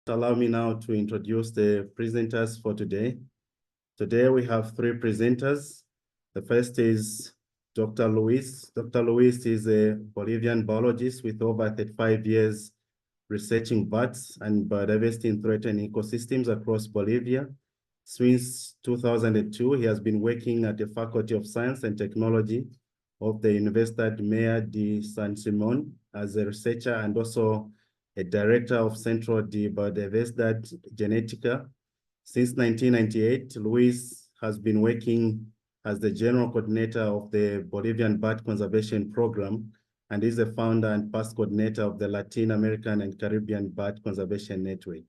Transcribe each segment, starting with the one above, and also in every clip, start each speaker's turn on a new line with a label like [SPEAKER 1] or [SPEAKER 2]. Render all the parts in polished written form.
[SPEAKER 1] allow me now to introduce the presenters for today. Today we have three presenters. The first is Dr. Luis. Dr. Luis is a Bolivian biologist with over 35 years researching bats and biodiversity in threatened ecosystems across Bolivia. Since 2002, he has been working at the Faculty of Science and Technology of the Universidad de San Simón as a researcher and also a director of Centro de Biodiversidad Genética. Since 1998, Luis has been working as the general coordinator of the Bolivian Bat Conservation Program and is the founder and past coordinator of the Latin American and Caribbean Bat Conservation Network.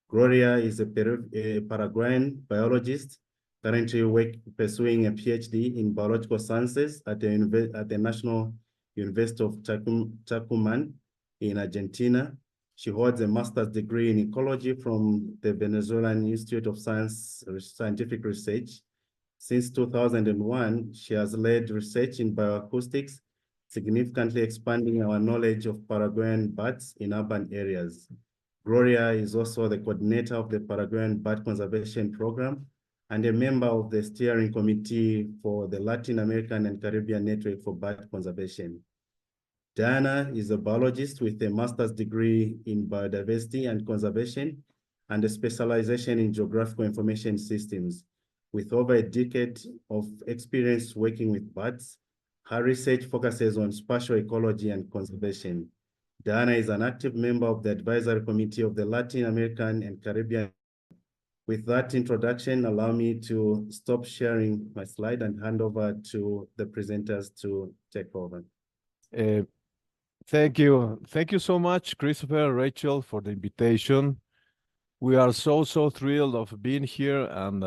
[SPEAKER 1] Gloria is a Paraguayan biologist, currently pursuing a Ph.D. in biological sciences at the National University of Tucumán in Argentina. She holds a master's degree in ecology from the Venezuelan Institute of Scientific Research. Since 2001, she has led research in bioacoustics, significantly expanding our knowledge of Paraguayan bats in urban areas. Gloria is also the coordinator of the Paraguayan Bat Conservation Program and a member of the steering committee for the Latin American and Caribbean Network for Bat Conservation. Diana is a biologist with a master's degree in biodiversity and conservation and a specialization in geographical information systems. With over a decade of experience working with bats, her research focuses on spatial ecology and conservation. Diana is an active member of the advisory committee of the Latin American and Caribbean. With that introduction, allow me to stop sharing my slide and hand over to the presenters to take over.
[SPEAKER 2] Thank you. Thank you so much, Christopher, Rachel, for the invitation. We are so thrilled of being here and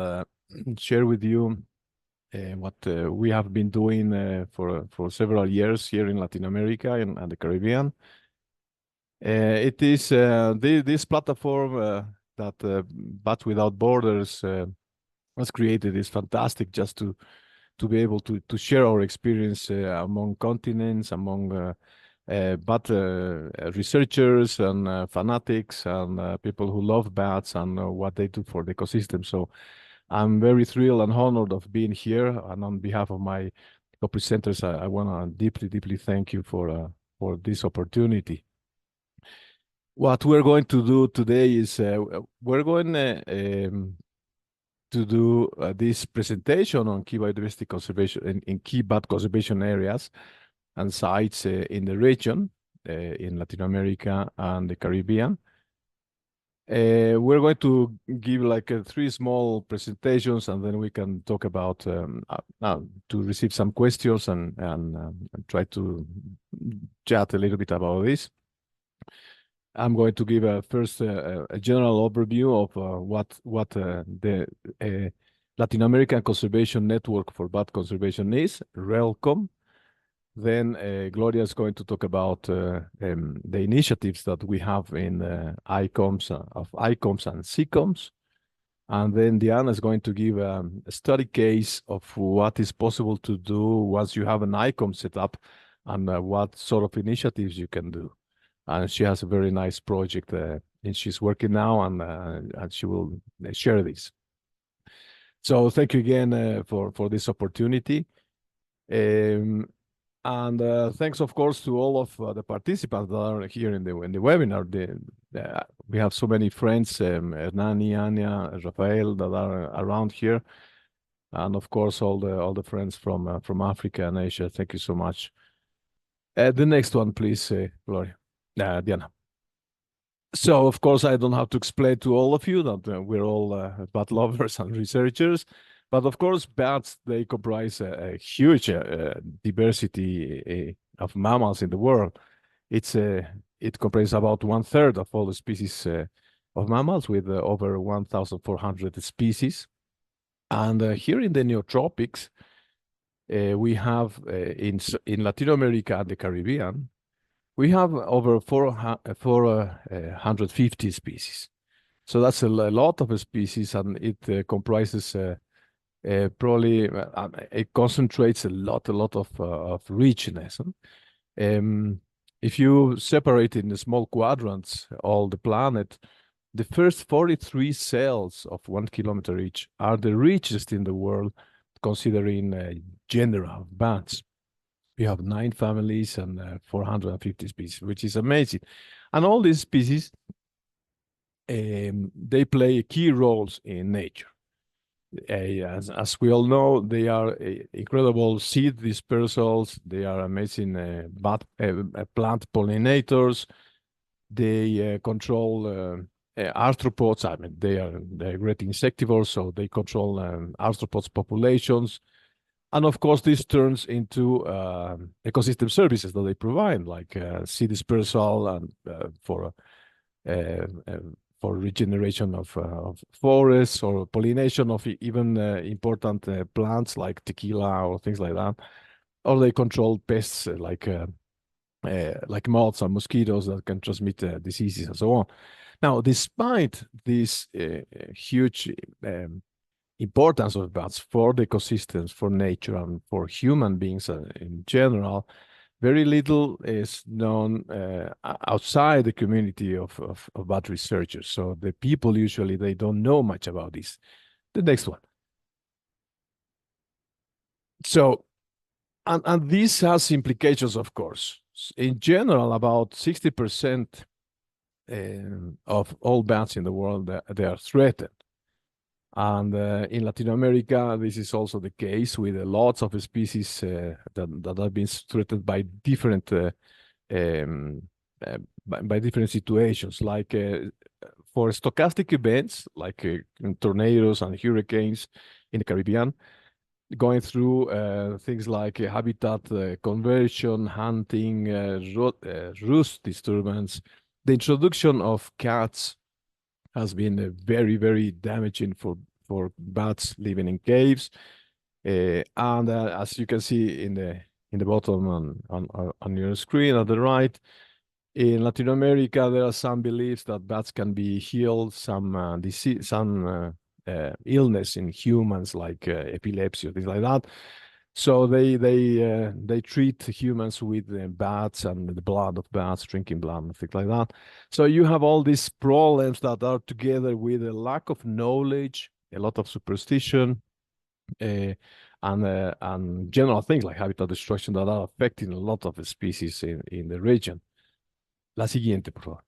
[SPEAKER 2] share with you what we have been doing for several years here in Latin America and the Caribbean. It is this platform that Bats Without Borders has created is fantastic, just to be able to share our experience among continents, among bat researchers and fanatics and people who love bats and what they do for the ecosystem. So I'm very thrilled and honored of being here, and on behalf of my co-presenters, I want to deeply thank you for this opportunity. What we're going to do today is we're going to do this presentation on key biodiversity conservation in key bat conservation areas and sites in the region, in Latin America and the Caribbean. We're going to give like three small presentations, and then we can talk about to receive some questions and try to chat a little bit about this. I'm going to give first a general overview of what the Latin American Conservation Network for Bat Conservation is, RELCOM. Then Gloria is going to talk about the initiatives that we have in ICOMS and CCOMS. And then Diana is going to give a study case of what is possible to do once you have an ICOM set up and what sort of initiatives you can do. And she has a very nice project and she's working now, and she will share this. So thank you again for this opportunity. And thanks, of course, to all of the participants that are here in the webinar. We have so many friends, Hernani, Anya, Rafael, that are around here, and of course all the friends from Africa and Asia. Thank you so much. The next one, please, Gloria, Diana. So, of course, I don't have to explain to all of you that we're all bat lovers and researchers. But of course, bats, they comprise a huge diversity of mammals in the world. It comprises about 1/3 of all the species of mammals, with over 1,400 species. And here in the neotropics, we have in Latin America and the Caribbean, we have over 450 species. So that's a lot of species, and it comprises probably it concentrates a lot of richness. If you separate in the small quadrants all the planet, the first 43 cells of 1 kilometer each are the richest in the world, considering general bats. We have 9 families and 450 species, which is amazing. And all these species, they play key roles in nature. As we all know, they are incredible seed dispersals. They are amazing plant pollinators. They control arthropods. I mean, they're great insectivores, so they control arthropods populations. And of course, this turns into ecosystem services that they provide, like seed dispersal and for regeneration of forests, or pollination of even important plants like tequila or things like that. Or they control pests like moths and mosquitoes that can transmit diseases and so on. Now, despite this huge importance of bats for the ecosystems, for nature, and for human beings in general, very little is known outside the community of bat researchers. So the people usually, they don't know much about this. The next one. So, and this has implications, of course. In general, about 60% of all bats in the world, they are threatened. And in Latin America, this is also the case with lots of species that have been threatened by different different situations, like for stochastic events, like tornadoes and hurricanes in the Caribbean, going through things like habitat conversion, hunting, roost disturbance. The introduction of cats has been very, very damaging for bats living in caves. And as you can see in the bottom on your screen at the right, in Latin America, there are some beliefs that bats can be healed, some disease, some illness in humans, like epilepsy or things like that. So they treat humans with bats and the blood of bats, drinking blood and things like that. So you have all these problems that are together with a lack of knowledge, a lot of superstition, and general things like habitat destruction that are affecting a lot of the species in the region. La siguiente, por favor.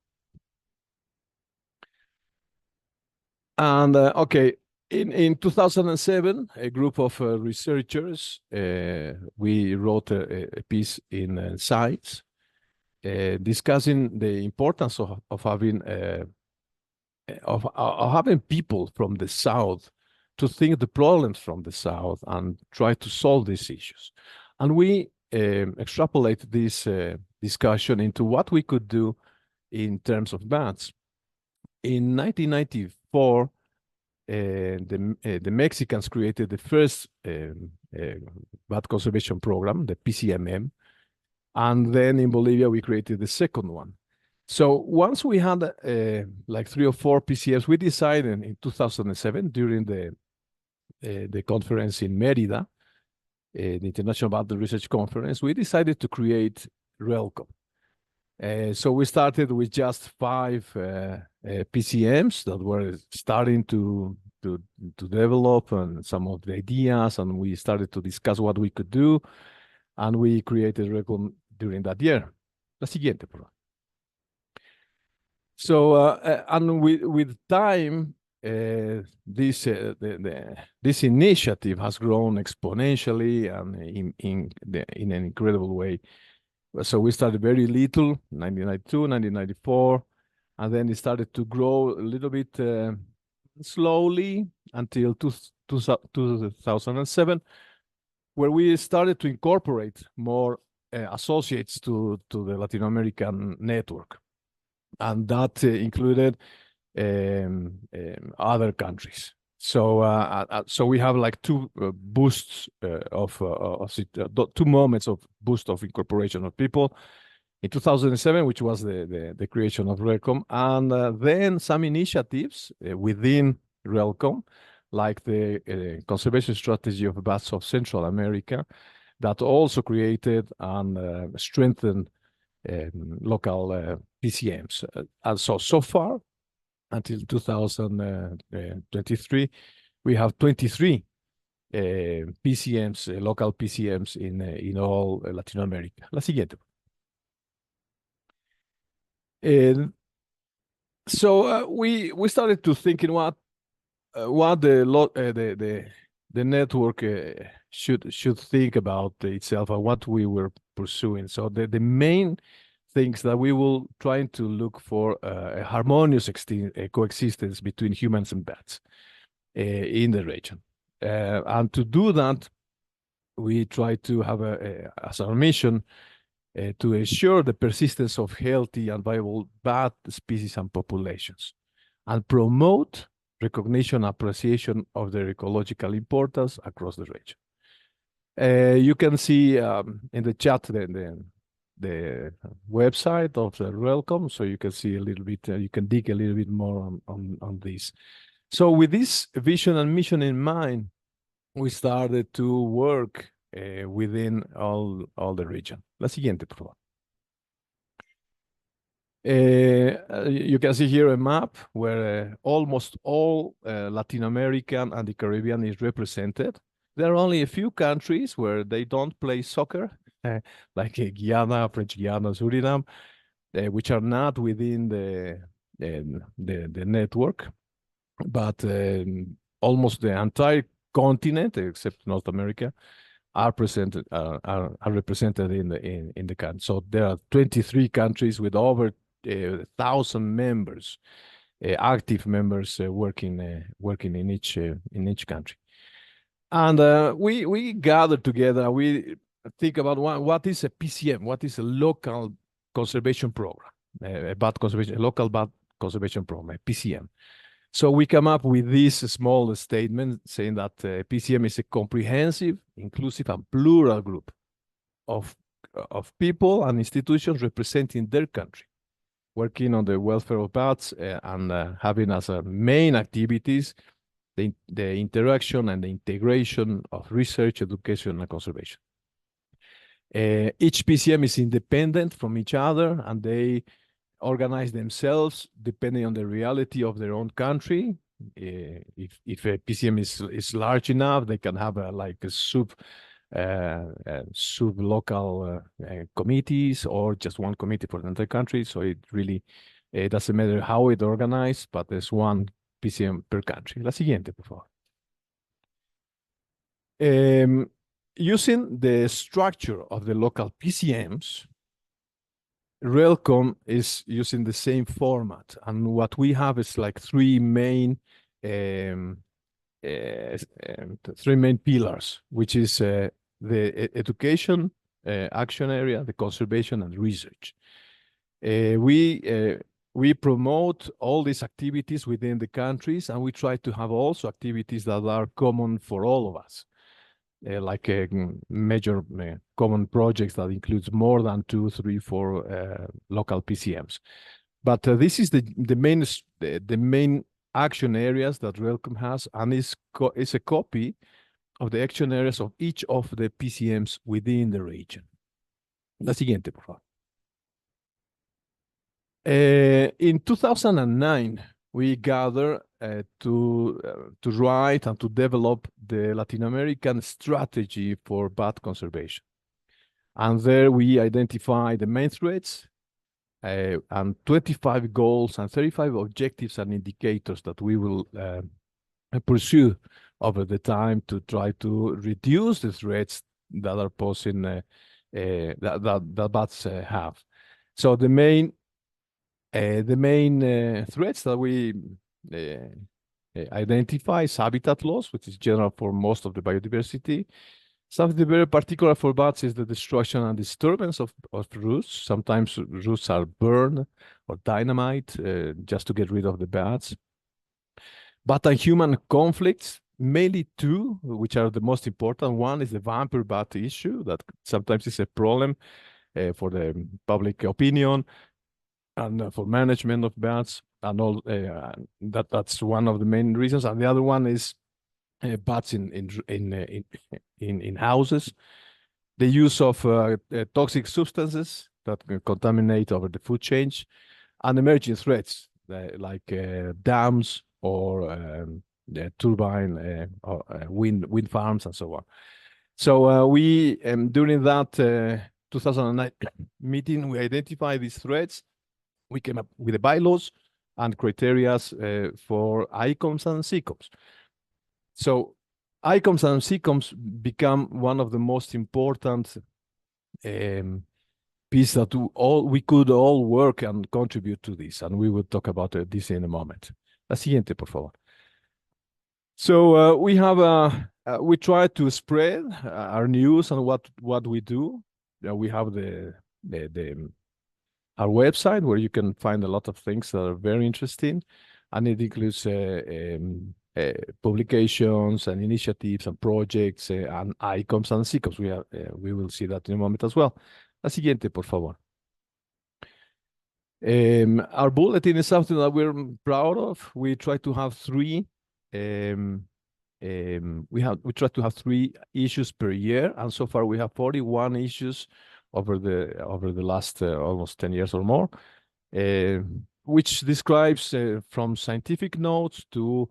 [SPEAKER 2] And okay. In 2007, a group of researchers, we wrote a piece in Science discussing the importance of having people from the South to think the problems from the South and try to solve these issues. And we extrapolate this discussion into what we could do in terms of bats. In 1994, the Mexicans created the first bat conservation program, the PCMM, and then in Bolivia we created the second one. So once we had like 3 or 4 PCMs, we decided in 2007 during the conference in Mérida, the International Bat Research Conference, we decided to create RELCOM. So we started with just 5 PCMs that were starting to develop and some of the ideas, and we started to discuss what we could do, and we created RELCOM during that year. La siguiente, por favor. So and with time, this initiative has grown exponentially and in an incredible way. So we started very little, 1992, 1994, and then it started to grow a little bit slowly until 2007, where we started to incorporate more associates to the Latin American network. And that included other countries. So we have like 2 boosts of 2 moments of boost of incorporation of people in 2007, which was the creation of RELCOM, and then some initiatives within RELCOM, like the conservation strategy of bats of Central America, that also created and strengthened local PCMs. And so far, until 2023, we have 23 PCMs, local PCMs in all Latin America. La siguiente. So we started to thinking what the network should think about itself and what we were pursuing. So the main things that we will trying to look for a harmonious coexistence between humans and bats in the region. And to do that, we try to have as our mission to ensure the persistence of healthy and viable bat species and populations, and promote recognition and appreciation of their ecological importance across the region. You can see in the chat the website of the RELCOM, so you can see a little bit, you can dig a little bit more on this. So with this vision and mission in mind, we started to work within all the region. La siguiente, por favor. You can see here a map where almost all Latin American and the Caribbean is represented. There are only a few countries where they don't play soccer, like Guyana, French Guiana, Suriname, which are not within the network. But almost the entire continent, except North America, are represented in the country. So there are 23 countries with over 1,000 members, active members working in each country. And we gather together. We think about what is a PCM, what is a local conservation program, a local bat conservation program, a PCM. So we come up with this small statement saying that PCM is a comprehensive, inclusive, and plural group of people and institutions representing their country, working on the welfare of bats and having as a main activities the interaction and the integration of research, education, and conservation. Each PCM is independent from each other, and they organize themselves depending on the reality of their own country. If a PCM is large enough, they can have like a sub-local committees or just one committee for the entire country. So it really doesn't matter how it organized, but there's one PCM per country. La siguiente, por favor. Using the structure of the local PCMs, RELCOM is using the same format, and what we have is like three main pillars, which is the education action area, the conservation, and research. We promote all these activities within the countries, and we try to have also activities that are common for all of us. Like major common projects that includes more than 2, 3, 4 local PCMs. But this is the main action areas that RELCOM has, and is a copy of the action areas of each of the PCMs within the region. La siguiente, por favor. In 2009, we gathered to write and to develop the Latin American strategy for bat conservation. And there we identify the main threats and 25 goals and 35 objectives and indicators that we will pursue over the time to try to reduce the threats that are posing that bats have. So the main threats that we identify is habitat loss, which is general for most of the biodiversity. Something very particular for bats is the destruction and disturbance of roosts. Sometimes roosts are burned or dynamite just to get rid of the bats. Bat and human conflicts, mainly two, which are the most important. One is the vampire bat issue that sometimes is a problem for the public opinion and for management of bats, and all that's one of the main reasons. And the other one is bats in houses, the use of toxic substances that contaminate over the food chain, and emerging threats like dams or the turbine or wind farms and so on. So we during that 2009 meeting, we identified these threats. We came up with the bylaws and criteria for ICOMs and SICOMs. So ICOMs and SICOMs become one of the most important pieces that we could all work and contribute to this, and we will talk about this in a moment. La siguiente, por favor. So we try to spread our news and what we do. We have our website where you can find a lot of things that are very interesting, and it includes publications and initiatives and projects and ICOMs and SICOMs. We will see that in a moment as well. La siguiente, por favor. Our bulletin is something that we're proud of. We try to have three. We try to have 3 issues per year, and so far we have 41 issues over the last almost 10 years or more, which describes from scientific notes to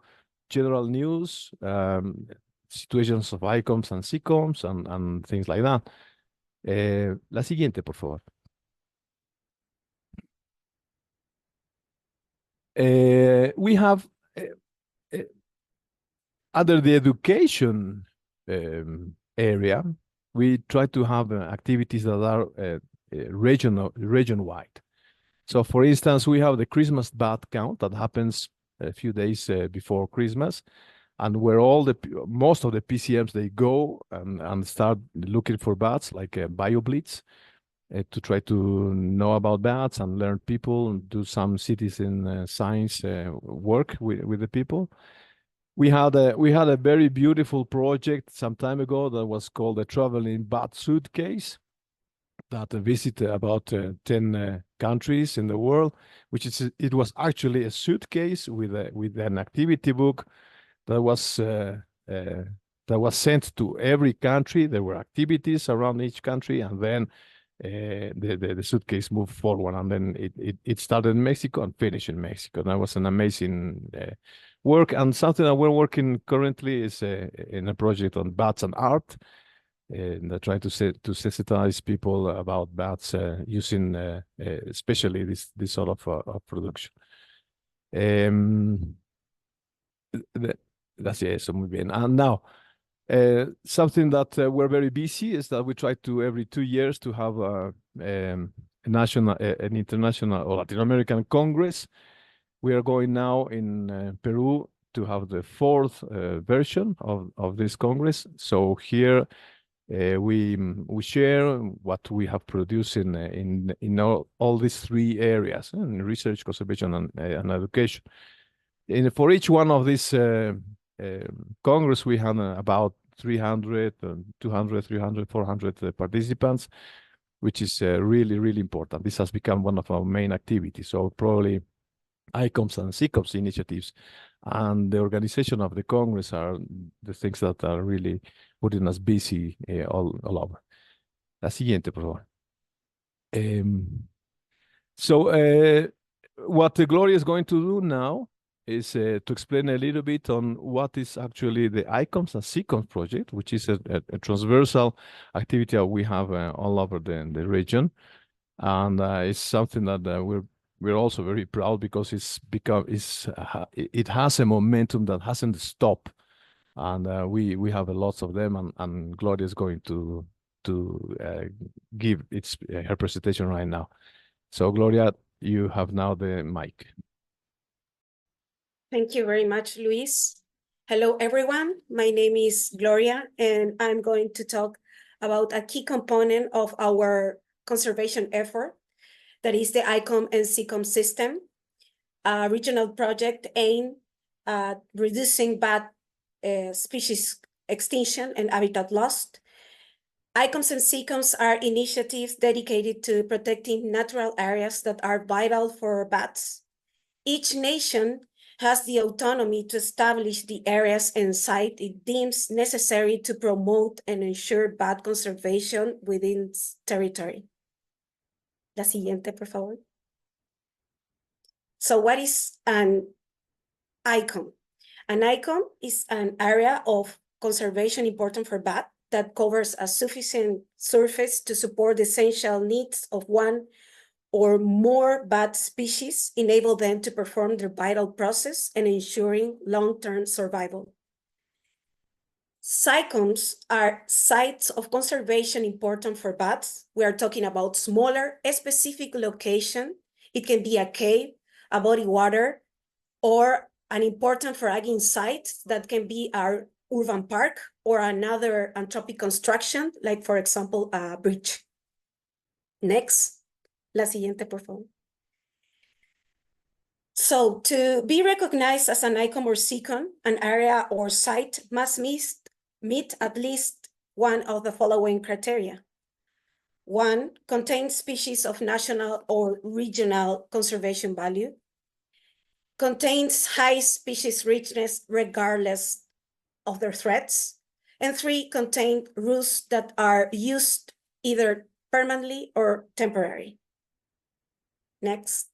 [SPEAKER 2] general news, situations of ICOMs and SICOMs and things like that. La siguiente, por favor. We have under the education area, we try to have activities that are region-wide. So, for instance, we have the Christmas bat count that happens a few days before Christmas, and where most of the PCMs they go and start looking for bats, like BioBlitz, to try to know about bats and learn people and do some citizen science work with the people. We had a very beautiful project some time ago that was called the Traveling Bat Suitcase that visited about 10 countries in the world, it was actually a suitcase with an activity book that was sent to every country. There were activities around each country, and then the suitcase moved forward, and then it started in Mexico and finished in Mexico. That was an amazing work, and something that we're working currently is in a project on bats and art, and trying to sensitize people about bats using especially this sort of production. That's eso, muy bien. And now, something that we're very busy is that we try to every 2 years to have an international or Latin American Congress. We are going now in Peru to have the 4th version of this Congress. So here we share what we have produced in all these 3 areas: in research, conservation, and education. For each one of these Congress, we have about 300, 200, 300, 400 participants, which is really, really important. This has become one of our main activities. So probably ICOMs and SICOMs initiatives and the organization of the Congress are the things that are really putting us busy all over. La siguiente, por favor. So what Gloria is going to do now is to explain a little bit on what is actually the ICOMs and SICOMs project, which is a transversal activity that we have all over the region. And it's something that we're also very proud because it has a momentum that hasn't stopped, and we have lots of them, and Gloria is going to give her presentation right now. So Gloria, you have now the mic.
[SPEAKER 3] Thank you very much, Luis. Hello, everyone. My name is Gloria, and I'm going to talk about a key component of our conservation effort, that is the ICOM and SICOM system, a regional project aimed at reducing bat species extinction and habitat loss. ICOMs and SICOMs are initiatives dedicated to protecting natural areas that are vital for bats. Each nation has the autonomy to establish the areas and sites it deems necessary to promote and ensure bat conservation within its territory. La siguiente, por favor. So what is an ICOM? An ICOM is an area of conservation important for bat that covers a sufficient surface to support the essential needs of one or more bat species, enable them to perform their vital process and ensuring long-term survival. SICOMs are sites of conservation important for bats. We are talking about smaller, specific location. It can be a cave, a body water, or an important foraging site that can be our urban park or another anthropic construction, like for example, a bridge. Next, la siguiente, por favor. So to be recognized as an ICOM or SICOM, an area or site must meet at least one of the following criteria. One, contain species of national or regional conservation value. Contains high species richness regardless of their threats. And three, contain rules that are used either permanently or temporary. Next.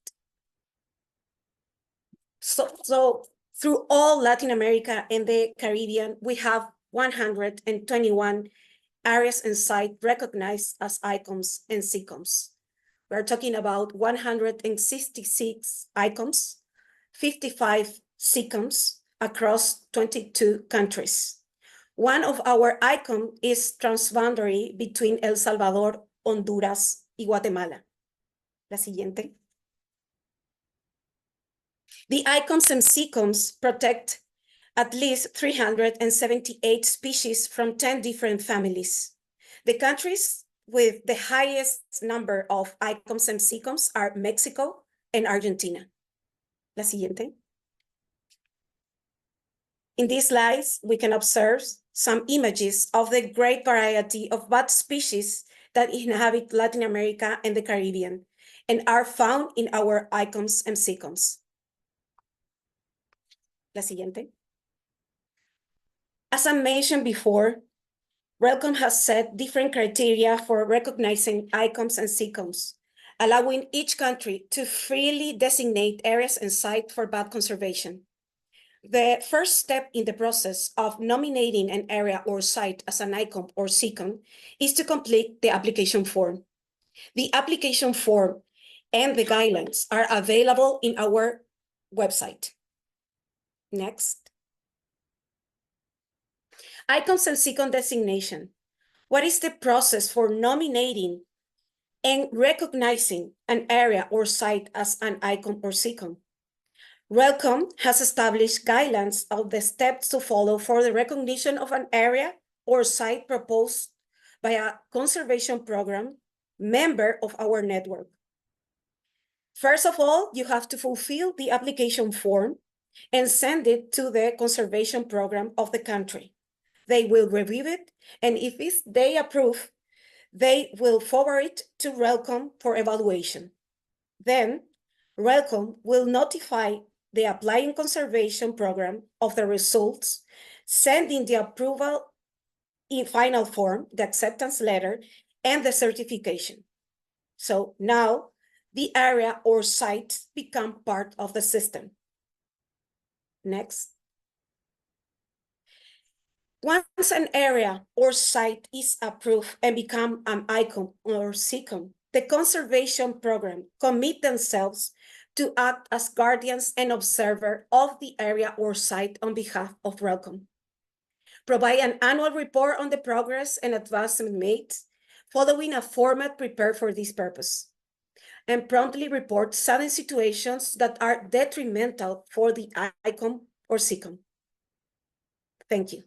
[SPEAKER 3] So through all Latin America and the Caribbean, we have 121 areas and sites recognized as ICOMs and SICOMs. We're talking about 166 ICOMs, 55 SICOMs across 22 countries. One of our ICOM is transboundary between El Salvador, Honduras, y Guatemala. La siguiente. The ICOMs and SICOMs protect at least 378 species from 10 different families. The countries with the highest number of ICOMs and SICOMs are Mexico and Argentina. La siguiente. In these slides, we can observe some images of the great variety of bat species that inhabit Latin America and the Caribbean and are found in our ICOMs and SICOMs. La siguiente. As I mentioned before, RELCOM has set different criteria for recognizing ICOMs and SICOMs, allowing each country to freely designate areas and sites for bat conservation. The first step in the process of nominating an area or site as an ICOM or SICOM is to complete the application form. The application form and the guidelines are available in our website. Next. ICOMs and SICOM designation. What is the process for nominating and recognizing an area or site as an ICOM or SICOM? RELCOM has established guidelines of the steps to follow for the recognition of an area or site proposed by a conservation program member of our network. First of all, you have to fulfill the application form and send it to the conservation program of the country. They will review it, and if they approve, they will forward it to RELCOM for evaluation. Then, RELCOM will notify the applying conservation program of the results, sending the approval in final form, the acceptance letter, and the certification. So now, the area or site become part of the system. Next. Once an area or site is approved and become an ICOM or SICOM, the conservation program commit themselves to act as guardians and observer of the area or site on behalf of RELCOM. Provide an annual report on the progress and advancement made, following a format prepared for this purpose, and promptly report sudden situations that are detrimental for the ICOM or SICOM. Thank you.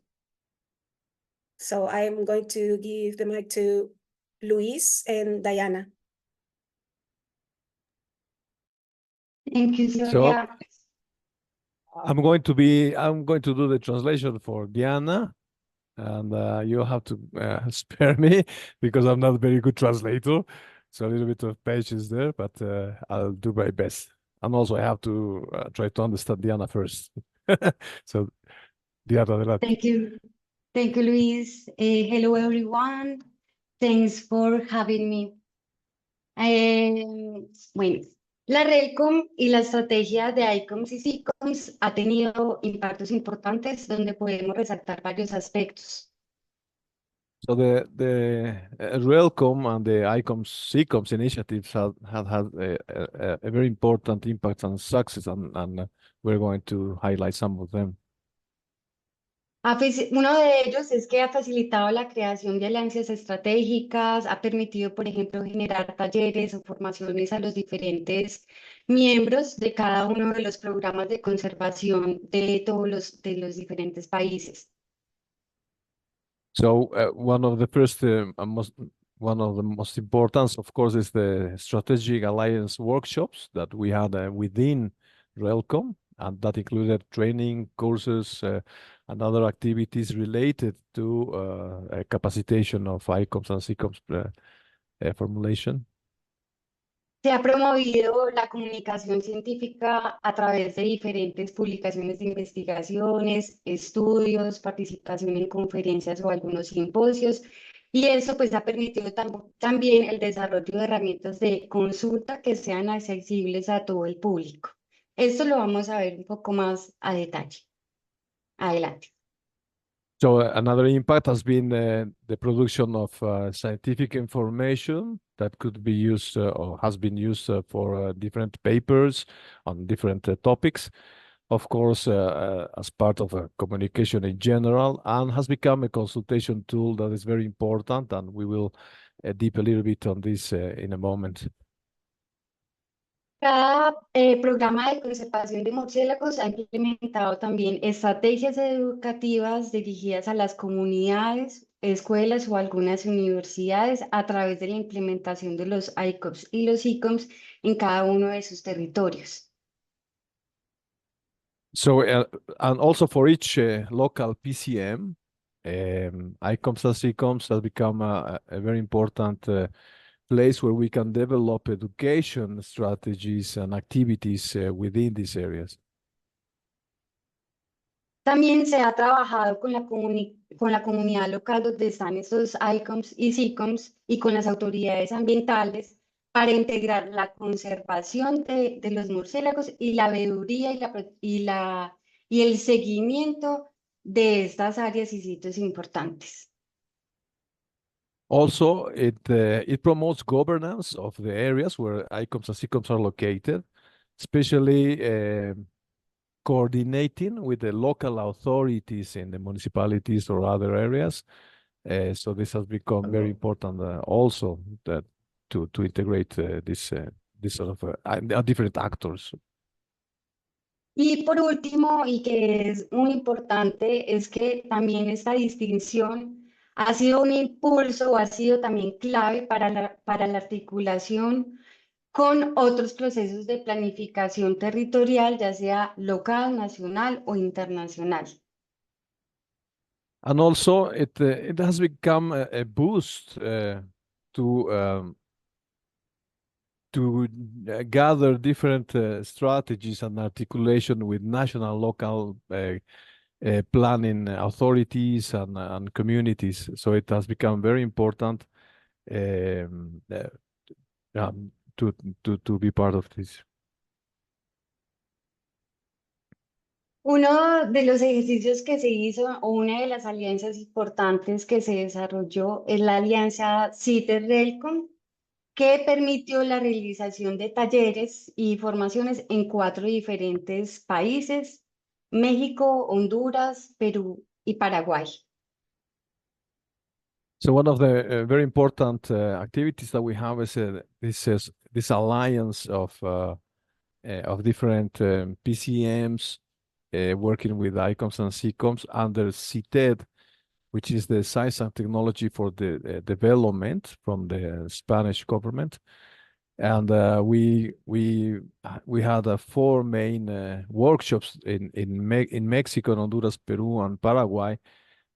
[SPEAKER 3] So I am going to give the mic to Luis and Diana.
[SPEAKER 4] Thank you, Gloria.
[SPEAKER 2] So I'm going to do the translation for Diana, and you have to spare me because I'm not a very good translator. So a little bit of patience there, but I'll do my best. And also I have to try to understand Diana first. So Diana, adelante.
[SPEAKER 4] Thank you. Thank you, Luis. Hello, everyone. Thanks for having me. Bueno, La RELCOM y la estrategia de ICOMS y SICOMS ha tenido impactos importantes donde podemos resaltar varios aspectos.
[SPEAKER 2] So the RELCOM and the ICOMS SICOMS initiatives have had a very important impact on success, and we're going to highlight some of them.
[SPEAKER 4] Uno de ellos es que ha facilitado la creación de alianzas estratégicas, ha permitido, por ejemplo, generar talleres o formaciones a los diferentes miembros de cada uno de los programas de conservación de todos de los diferentes países.
[SPEAKER 2] So one of the most important, of course, is the strategic alliance workshops that we had within RELCOM, and that included training courses and other activities related to capacitation of ICOMS and SICOMS formulation.
[SPEAKER 4] Se ha promovido la comunicación científica a través de diferentes publicaciones de investigaciones, estudios, participación en conferencias o algunos simposios, y eso pues ha permitido también el desarrollo de herramientas de consulta que sean accesibles a todo el público. Esto lo vamos a ver un poco más a detalle. Adelante.
[SPEAKER 2] So another impact has been the production of scientific information that could be used or has been used for different papers on different topics, of course, as part of communication in general, and has become a consultation tool that is very important, and we will deep a little bit on this in a moment.
[SPEAKER 4] Cada programa de conservación de murciélagos ha implementado también estrategias educativas dirigidas a las comunidades, escuelas o algunas universidades a través de la implementación de los ICOMS y los SICOMS en cada uno de sus territorios.
[SPEAKER 2] So, and also for each local PCM, ICOMS and SICOMS has become a very important place where we can develop education strategies and activities within these areas.
[SPEAKER 4] También se ha trabajado con la comunidad local donde están estos ICOMS y SICOMS y con las autoridades ambientales para integrar la conservación de los murciélagos y la veeduría y el seguimiento de estas áreas y sitios importantes.
[SPEAKER 2] Also, it promotes governance of the areas where ICOMS and SICOMS are located, especially coordinating with the local authorities in the municipalities or other areas. So this has become very important also to integrate this sort of different actors.
[SPEAKER 4] Y por último, y que es muy importante, es que también esta distinción ha sido un impulso o ha sido también clave para la articulación con otros procesos de planificación territorial, ya sea local, nacional o internacional.
[SPEAKER 2] And also, it has become a boost to gather different strategies and articulation with national, local planning authorities and communities. So it has become very important to be part of this.
[SPEAKER 4] Uno de los ejercicios que se hizo o una de las alianzas importantes que se desarrolló es la alianza CITES-RELCOM, que permitió la realización de talleres y formaciones en 4 diferentes países: México, Honduras, Perú y Paraguay.
[SPEAKER 2] So one of the very important activities that we have is this alliance of different PCMs working with ICOMS and SICOMS under CITED, which is the Science and Technology for the Development from the Spanish government. And we had 4 main workshops in Mexico, Honduras, Peru, and Paraguay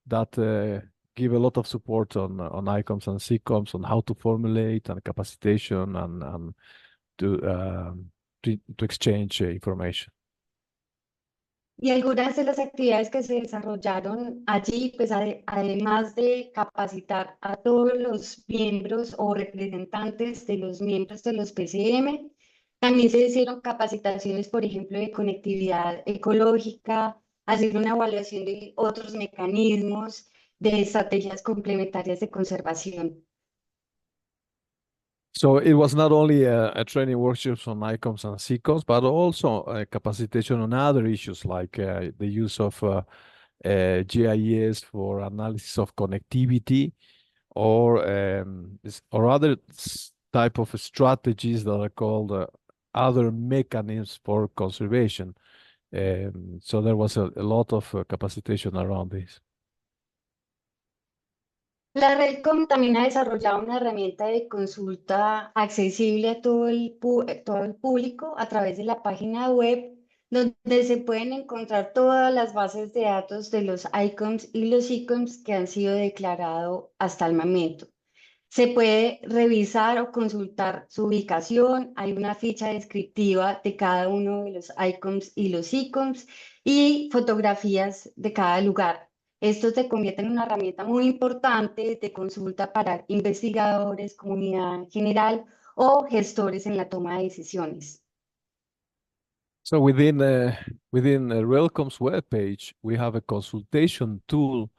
[SPEAKER 2] that give a lot of support on ICOMS and SICOMS on how to formulate and capacitation and to exchange information.
[SPEAKER 4] Y algunas de las actividades que se desarrollaron allí, pues además de capacitar a todos los miembros o representantes de los miembros de los PCM, También se hicieron capacitaciones, por ejemplo, de conectividad ecológica, hacer una evaluación de otros mecanismos, de estrategias complementarias de conservación.
[SPEAKER 2] So it was not only a training workshops on ICOMs and SICOMs, but also a capacitation on other issues like the use of GIS for analysis of connectivity, or other type of strategies that are called other mechanisms for conservation. So there was a lot of capacitation around this.
[SPEAKER 4] La RELCOM también ha desarrollado una herramienta de consulta accesible a todo todo el público a través de la página web, donde se pueden encontrar todas las bases de datos de los ICOMs y los SICOMs que han sido declarados hasta el momento. Se puede revisar o consultar su ubicación, hay una ficha descriptiva de cada uno de los ICOMs y los SICOMs y fotografías de cada lugar. Esto se convierte en una herramienta muy importante de consulta para investigadores, comunidad en general o gestores en la toma de decisiones.
[SPEAKER 2] So within RELCOM's webpage, we have a consultation tool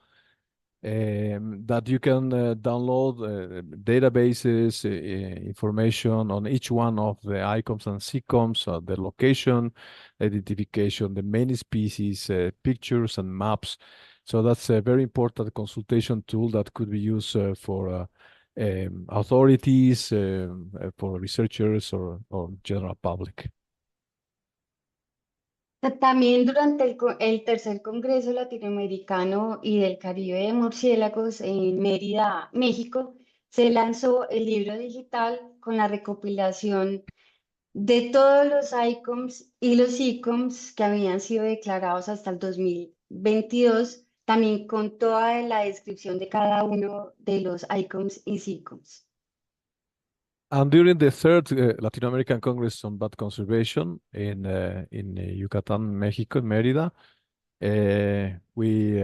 [SPEAKER 2] that you can download databases, information on each one of the ICOMs and SICOMs, the location, identification, the main species, pictures and maps. So that's a very important consultation tool that could be used for authorities, for researchers or general public.
[SPEAKER 4] También durante el tercer Congreso Latinoamericano y del Caribe de Murciélagos en Mérida, México, se lanzó el libro digital con la recopilación de todos los ICOMs y los SICOMs que habían sido declarados hasta el 2022, también con toda la descripción de cada uno de los ICOMs y SICOMs.
[SPEAKER 2] And during the third Latin American Congress on Bat Conservation in Yucatán, Mexico, in Mérida, we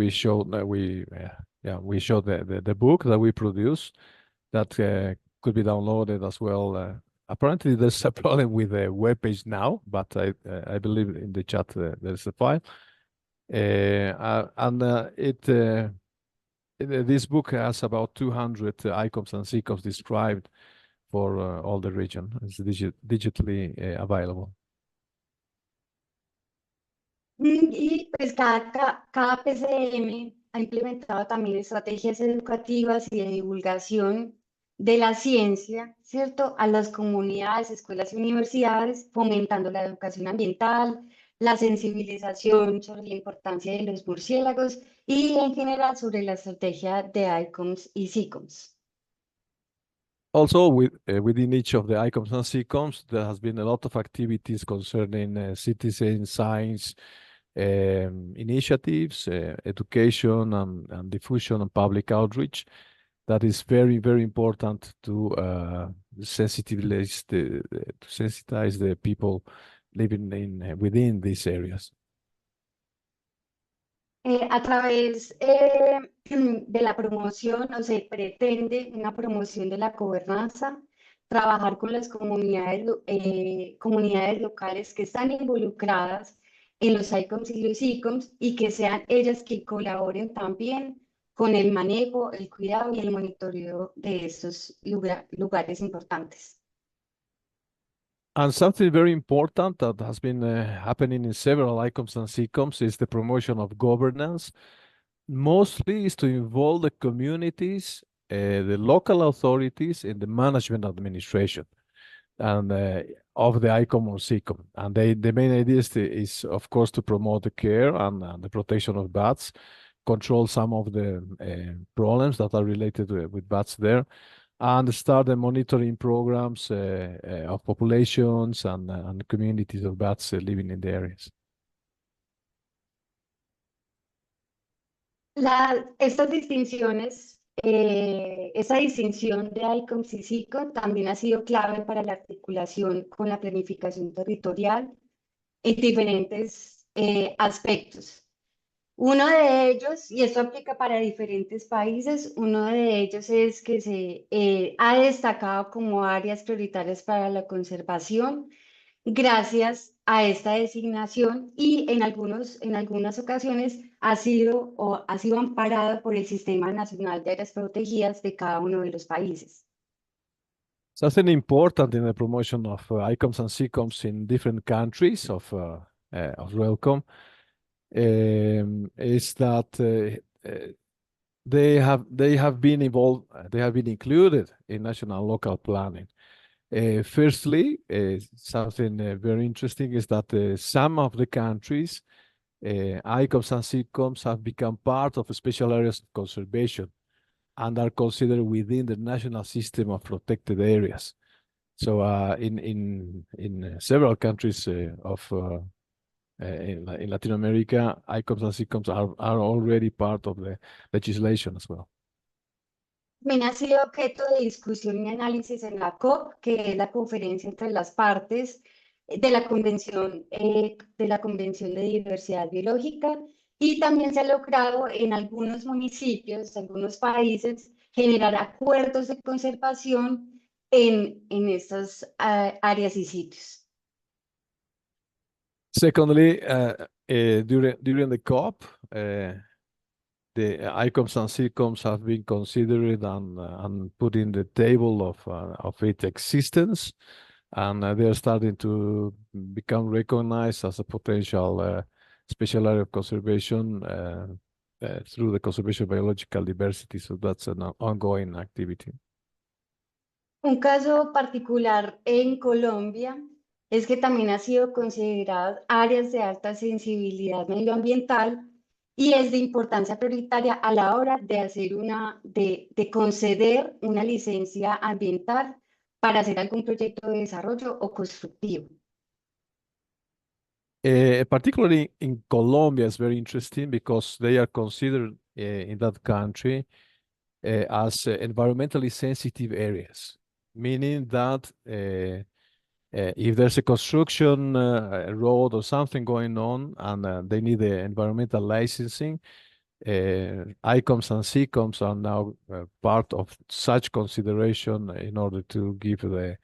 [SPEAKER 2] showed we showed the book that we produced that could be downloaded as well. Apparently, there's a problem with the webpage now, but I believe in the chat there's a file, this book has about 200 ICOMs and SICOMs described for all the region. It's digitally available.
[SPEAKER 4] Y pues cada PCM ha implementado también estrategias educativas y de divulgación de la ciencia, ¿cierto? A las comunidades, escuelas y universidades, fomentando la educación ambiental, la sensibilización sobre la importancia de los murciélagos y en general sobre la estrategia de ICOMs y SICOMs.
[SPEAKER 2] Also, within each of the ICOMs and SICOMs, there has been a lot of activities concerning citizen science initiatives, education and diffusion and public outreach. That is very, very important to sensitize the people living within these areas.
[SPEAKER 4] A través de la promoción, o se pretende una promoción de la gobernanza, trabajar con las comunidades locales que están involucradas en los ICOMs y los SICOMs y que sean ellas que colaboren también con el manejo, el cuidado y el monitoreo de estos lugares importantes.
[SPEAKER 2] And something very important that has been happening in several ICOMs and SICOMs is the promotion of governance. Mostly is to involve the communities, the local authorities in the management administration and of the ICOM or SICOM. And the main idea is, of course, to promote the care and the protection of bats, control some of the problems that are related with bats there, and start the monitoring programs of populations and communities of bats living in the areas.
[SPEAKER 4] Estas distinciones, esa distinción de ICOMs y SICOM también ha sido clave para la articulación con la planificación territorial en diferentes aspectos. Uno de ellos, y esto aplica para diferentes países, uno de ellos es que se ha destacado como áreas prioritarias para la conservación gracias a esta designación y en algunas ocasiones ha sido amparado por el Sistema Nacional de Áreas Protegidas de cada uno de los países.
[SPEAKER 2] Something important in the promotion of ICOMs and CICOMs in different countries of RELCOM is that they have been involved, they have been included in national local planning. Firstly, something very interesting is that some of the countries, ICOMs and CICOMs have become part of special areas of conservation and are considered within the national system of protected areas. So in several countries in Latin America, ICOMs and CICOMs are already part of the legislation as well.
[SPEAKER 4] También ha sido objeto de discusión y análisis en la COP, que es la conferencia entre las partes de la Convención de Diversidad Biológica, y también se ha logrado en algunos municipios, algunos países, generar acuerdos de conservación en estas áreas y sitios.
[SPEAKER 2] Secondly, during the COP, the ICOMs and CICOMs have been considered and put in the table of its existence, and they are starting to become recognized as a potential special area of conservation through the conservation of biological diversity. So that's an ongoing activity.
[SPEAKER 4] Un caso particular en Colombia es que también ha sido considerado áreas de alta sensibilidad medioambiental y es de importancia prioritaria a la hora de hacer de conceder una licencia ambiental para hacer algún proyecto de desarrollo o constructivo.
[SPEAKER 2] Particularly in Colombia, it's very interesting because they are considered in that country as environmentally sensitive areas, meaning that if there's a construction a road or something going on and they need the environmental licensing, ICOMs and CICOMs are now part of such consideration in order to give the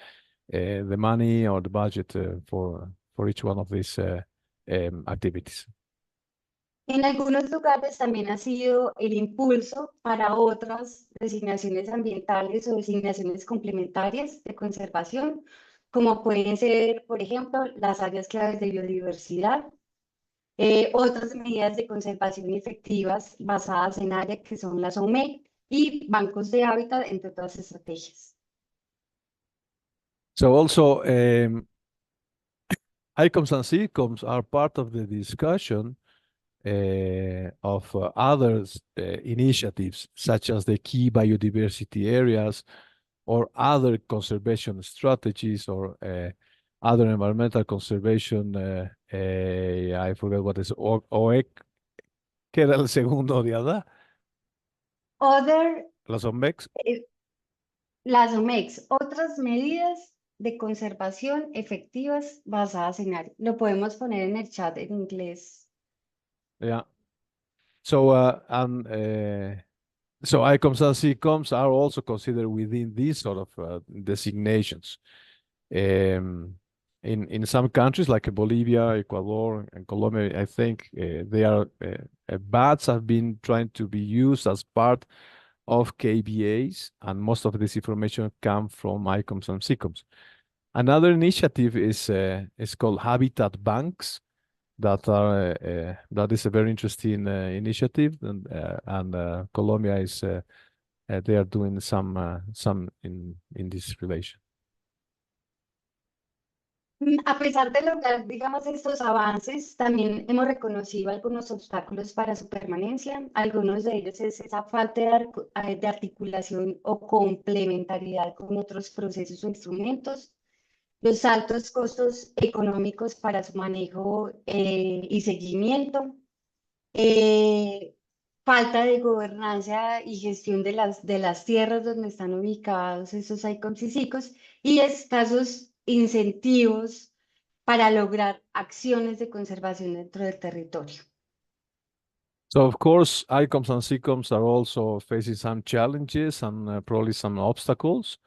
[SPEAKER 2] money or the budget for each one of these activities.
[SPEAKER 4] En algunos lugares también ha sido el impulso para otras designaciones ambientales o designaciones complementarias de conservación, como pueden ser, por ejemplo, las áreas claves de biodiversidad, otras medidas de conservación efectivas basadas en área que son las OME y bancos de hábitat, entre otras estrategias.
[SPEAKER 2] So also, ICOMs and CICOMs are part of the discussion of other initiatives, such as the key biodiversity areas or other conservation strategies or other environmental conservation. I forget what is OEC, que era el segundo de allá. Las OMEX.
[SPEAKER 4] Las OMEX, otras medidas de conservación efectivas basadas en área. Lo podemos poner en el chat en inglés.
[SPEAKER 2] Yeah. So so ICOMs and CICOMs are also considered within these sort of designations. In some countries like Bolivia, Ecuador, and Colombia, I think bats have been trying to be used as part of KBAs, and most of this information comes from ICOMs and CICOMs. Another initiative is called Habitat Banks. That is a very interesting initiative, and Colombia is they are doing some in this relation.
[SPEAKER 4] A pesar de lograr, digamos, estos avances, también hemos reconocido algunos obstáculos para su permanencia. Algunos de ellos es esa falta de articulación o complementariedad con otros procesos o instrumentos, los altos costos económicos para su manejo y seguimiento, falta de gobernanza y gestión de las tierras donde están ubicados esos ICOMs y CICOMs, y escasos incentivos para lograr acciones de conservación dentro del territorio.
[SPEAKER 2] So of course, ICOMs and CCOMs are also facing some challenges and probably some obstacles.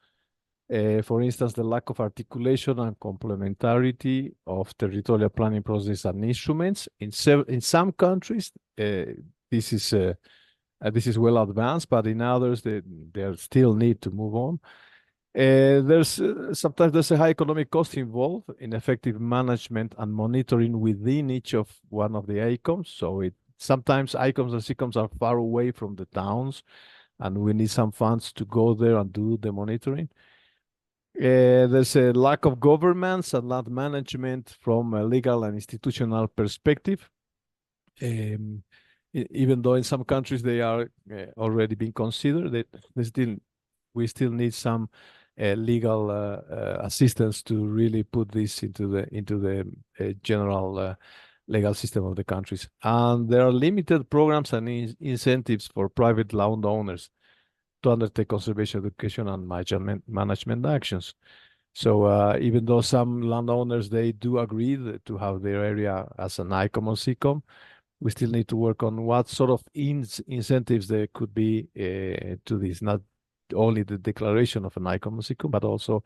[SPEAKER 2] For instance, the lack of articulation and complementarity of territorial planning processes and instruments. In some countries, this is well advanced, but in others, they still need to move on. Sometimes there's a high economic cost involved in effective management and monitoring within each of one of the ICOMs. So sometimes ICOMs and CCOMs are far away from the towns, and we need some funds to go there and do the monitoring. There's a lack of governance and land management from a legal and institutional perspective. Even though in some countries they are already being considered, we still need some legal assistance to really put this into the general legal system of the countries. And there are limited programs and incentives for private landowners to undertake conservation education and management actions. So even though some landowners, they do agree to have their area as an ICOM or CCOM, we still need to work on what sort of incentives there could be to this, not only the declaration of an ICOM or CCOM, but also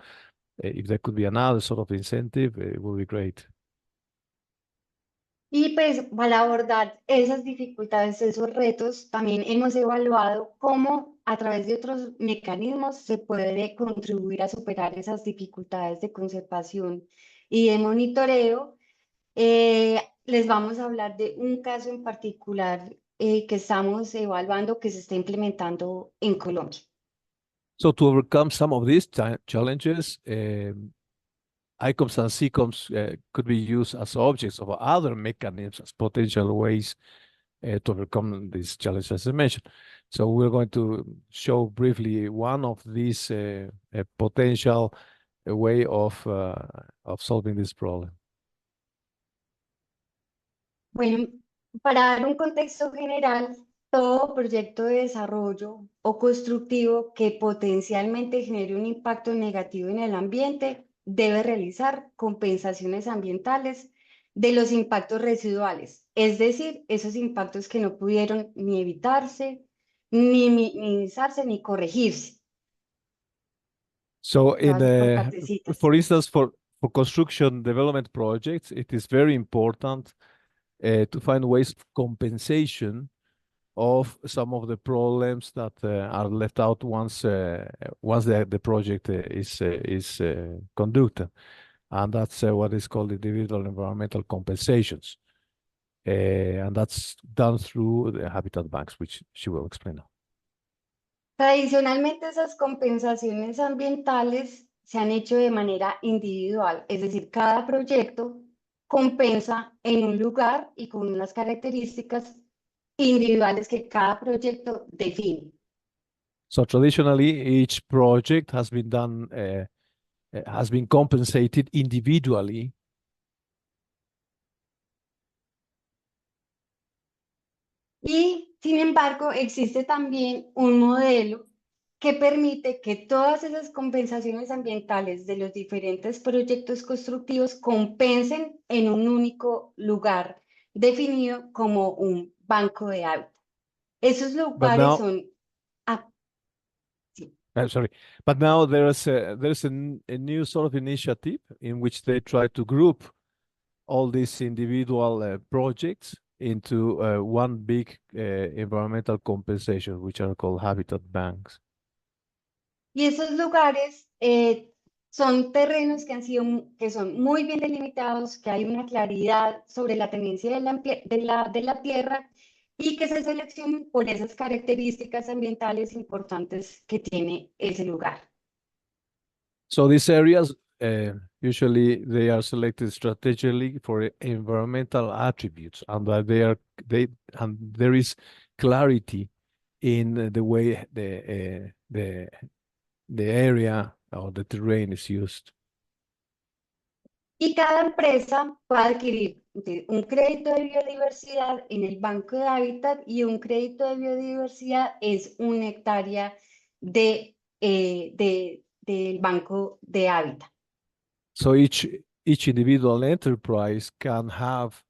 [SPEAKER 2] if there could be another sort of incentive, it would be great.
[SPEAKER 4] Y pues para abordar esas dificultades, esos retos, también hemos evaluado cómo a través de otros mecanismos se puede contribuir a superar esas dificultades de conservación y de monitoreo. Les vamos a hablar de un caso en particular que estamos evaluando que se está implementando en Colombia.
[SPEAKER 2] So to overcome some of these challenges, ICOMs and CCOMs could be used as objects of other mechanisms, as potential ways to overcome these challenges, as I mentioned. So we're going to show briefly one of these potential way of solving this problem.
[SPEAKER 4] Bueno, para dar un contexto general, todo proyecto de desarrollo o constructivo que potencialmente genere un impacto negativo en el ambiente debe realizar compensaciones ambientales de los impactos residuales, es decir, esos impactos que no pudieron ni evitarse, ni minimizarse, ni corregirse.
[SPEAKER 2] So for instance, for construction development projects, it is very important to find ways of compensation of some of the problems that are left out once the project is conducted, and that's what is called individual environmental compensations, and that's done through the habitat banks, which she will explain now.
[SPEAKER 4] Tradicionalmente esas compensaciones ambientales se han hecho de manera individual, es decir, cada proyecto compensa en un lugar y con unas características individuales que cada proyecto define.
[SPEAKER 2] So traditionally, each project has been done, has been compensated individually.
[SPEAKER 4] Y sin embargo, existe también un modelo que permite que todas esas compensaciones ambientales de los diferentes proyectos constructivos compensen en un único lugar definido como un banco de hábitat. Esos lugares son...
[SPEAKER 2] Sorry, but now there's a new sort of initiative in which they try to group all these individual projects into one big environmental compensation, which are called habitat banks.
[SPEAKER 4] Y esos lugares son terrenos que son muy bien delimitados, que hay una claridad sobre la tenencia de la tierra y que se seleccionan por esas características ambientales importantes que tiene ese lugar.
[SPEAKER 2] So these areas, usually they are selected strategically for environmental attributes, and there is clarity in the way the area or the terrain is used.
[SPEAKER 4] Y cada empresa puede adquirir un crédito de biodiversidad en el banco de hábitat, y un crédito de biodiversidad es 1 hectárea del banco de hábitat.
[SPEAKER 2] So each individual enterprise can have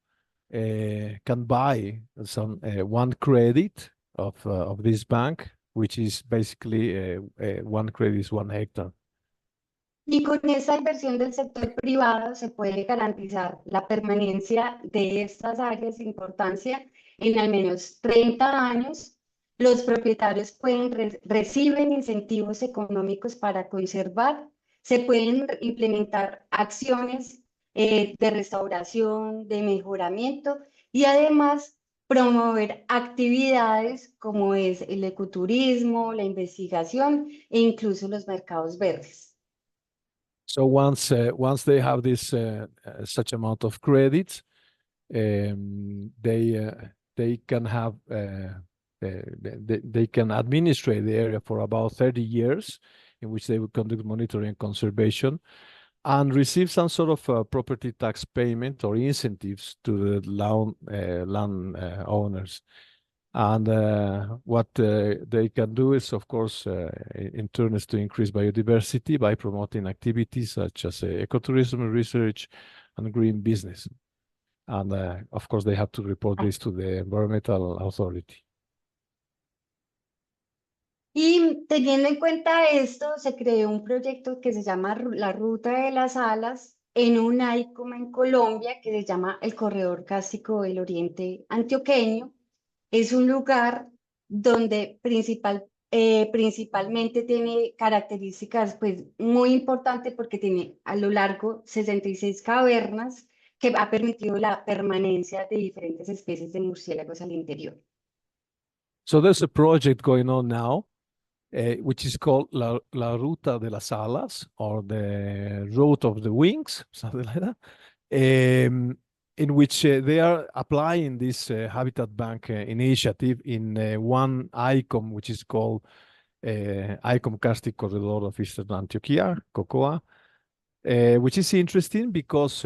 [SPEAKER 2] can buy some one credit of this bank, which is basically one credit is 1 hectare.
[SPEAKER 4] Y con esa inversión del sector privado se puede garantizar la permanencia de estas áreas de importancia en al menos 30 años. Los propietarios reciben incentivos económicos para conservar, se pueden implementar acciones de restauración, de mejoramiento y además promover actividades como es el ecoturismo, la investigación e incluso los mercados verdes.
[SPEAKER 2] So once they have this such amount of credits, they can have they can administrate the area for about 30 years, in which they will conduct monitoring and conservation, and receive some sort of property tax payment or incentives to the land owners. And what they can do is, of course, in turn, is to increase biodiversity by promoting activities such as ecotourism, research, and green business. And of course, they have to report this to the environmental authority.
[SPEAKER 4] Y teniendo en cuenta esto, se creó un proyecto que se llama la Ruta de las Alas en un ICOM en Colombia que se llama el Corredor Cástico del Oriente Antioqueño. Es un lugar donde principalmente tiene características pues, muy importantes porque tiene a lo largo 66 cavernas que ha permitido la permanencia de diferentes especies de murciélagos al interior.
[SPEAKER 2] So there's a project going on now, which is called La Ruta de las Alas, or the Road of the Wings, something like that. In which they are applying this Habitat Bank initiative in one ICOM, which is called ICOM Karstic Corredor of Eastern Antioquia, COCOA, which is interesting because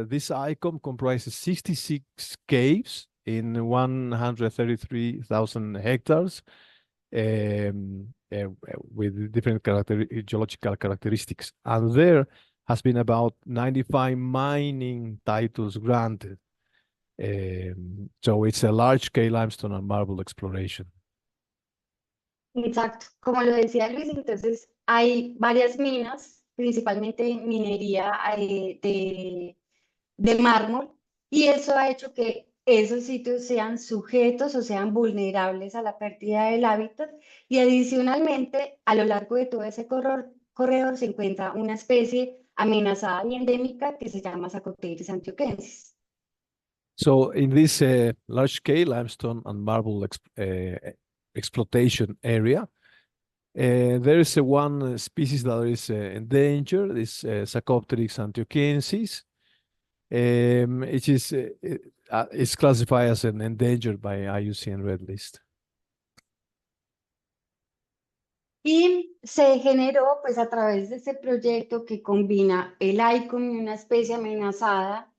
[SPEAKER 2] this ICOM comprises 66 caves in 133,000 hectares with different geological characteristics. And there has been about 95 mining titles granted. So it's a large-scale limestone and marble exploration.
[SPEAKER 4] Exacto, como lo decía Luis, entonces hay varias minas, principalmente minería de mármol, y eso ha hecho que esos sitios sean sujetos o sean vulnerables a la pérdida del hábitat, y adicionalmente a lo largo de todo ese corredor se encuentra una especie amenazada y endémica que se llama Zacoteris antioquensis.
[SPEAKER 2] So in this large-scale limestone and marble exploitation area, there is one species that is endangered, this Zacoteris antioquensis. It is classified as an endangered by IUCN Red List.
[SPEAKER 4] Y se generó, pues a través de este proyecto que combina el ICOM y una especie amenazada,